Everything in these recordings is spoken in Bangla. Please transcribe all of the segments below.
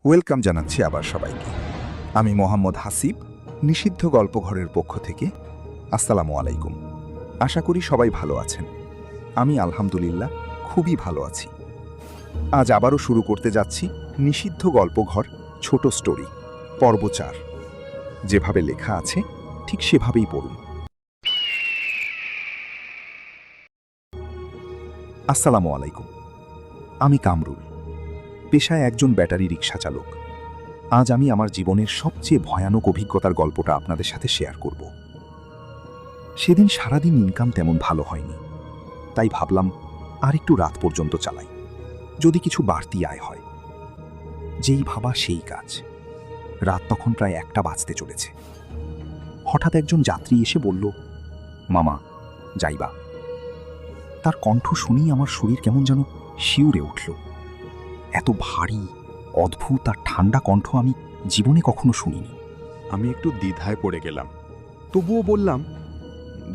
ওয়েলকাম জানাচ্ছি আবার সবাইকে। আমি মোহাম্মদ হাসিব, নিষিদ্ধ গল্পঘরের পক্ষ থেকে। আসসালামু আলাইকুম। আশা করি সবাই ভালো আছেন। আমি আলহামদুলিল্লাহ খুবই ভালো আছি। আজ আবারও শুরু করতে যাচ্ছি নিষিদ্ধ গল্পঘর ছোট স্টোরি পর্ব 4। যেভাবে লেখা আছে ঠিক সেভাবেই পড়ুন। আসসালামু আলাইকুম। আমি কামরুল, পেশায় একজন ব্যাটারি রিক্সা চালক। আজ আমি আমার জীবনের সবচেয়ে ভয়ানক অভিজ্ঞতার গল্পটা আপনাদের সাথে শেয়ার করব। সেদিন সারাদিন ইনকাম তেমন ভালো হয়নি, তাই ভাবলাম আর একটু রাত পর্যন্ত চালাই, যদি কিছু বাড়তি আয় হয়। যেই ভাবা সেই কাজ। রাত তখন প্রায় 1টা বাজতে চলেছে। হঠাৎ একজন যাত্রী এসে বলল, মামা যাইবা। তার কণ্ঠ শুনেই আমার শরীর কেমন যেন শিউরে উঠল। এত ভারী, অদ্ভুত আর ঠান্ডা কণ্ঠ আমি জীবনে কখনো শুনিনি। আমি একটু দ্বিধায় পড়ে গেলাম, তবুও বললাম,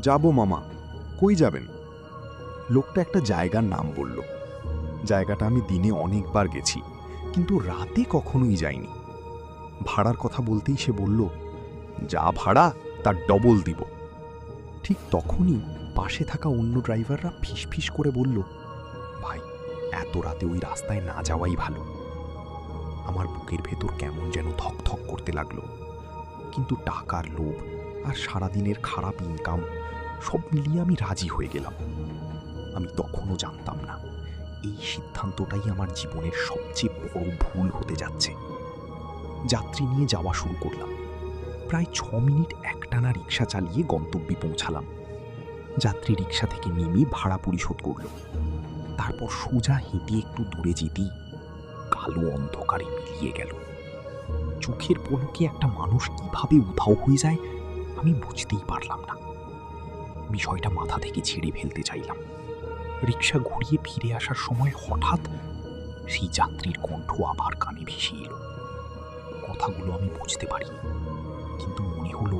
যাব মামা। কই যাবেন? লোকটা একটা জায়গার নাম বলল। জায়গাটা আমি দিনে অনেকবার গেছি, কিন্তু রাতে কখনোই যাইনি। ভাড়ার কথা বলতেই সে বলল, যা ভাড়া তার ডবল দিব। ঠিক তখনই পাশে থাকা অন্য ড্রাইভাররা ফিসফিস করে বলল, ভাই, এত রাতে ওই রাস্তায় না যাওয়াই ভালো। আমার বুকের ভেতর কেমন যেন ধকধক করতে লাগলো, কিন্তু টাকার লোভ আর সারাদিনের খারাপ ইনকাম সব মিলিয়ে আমি রাজি হয়ে গেলাম। আমি তখনও জানতাম না এই সিদ্ধান্তটাই আমার জীবনের সবচেয়ে বড় ভুল হতে যাচ্ছে। যাত্রী নিয়ে যাওয়া শুরু করলাম। প্রায় 6 মিনিট একটানা রিক্সা চালিয়ে গন্তব্যে পৌঁছালাম। যাত্রী রিক্সা থেকে নেমে ভাড়া পরিশোধ করল। তারপর সোজা হেঁটে একটু দূরে যেতেই কালো অন্ধকারে মিলিয়ে গেল। চোখের পলকে একটা মানুষ কিভাবে উধাও হয়ে যায় আমি বুঝতেই পারলাম না। বিষয়টা মাথা থেকে ছেড়ে ফেলতে চাইলাম। রিক্সা ঘুরিয়ে ফিরে আসার সময় হঠাৎ সেই যাত্রীর কণ্ঠ আবার কানে ভেসে এলো। কথাগুলো আমি বুঝতে পারিনি, কিন্তু মনে হলো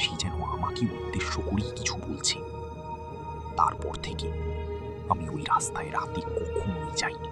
সে যেন আমাকে উদ্দেশ্য করেই কিছু বলছে। তারপর থেকে আমি ওই রাস্তায় রাতে কখনোই যাইনি।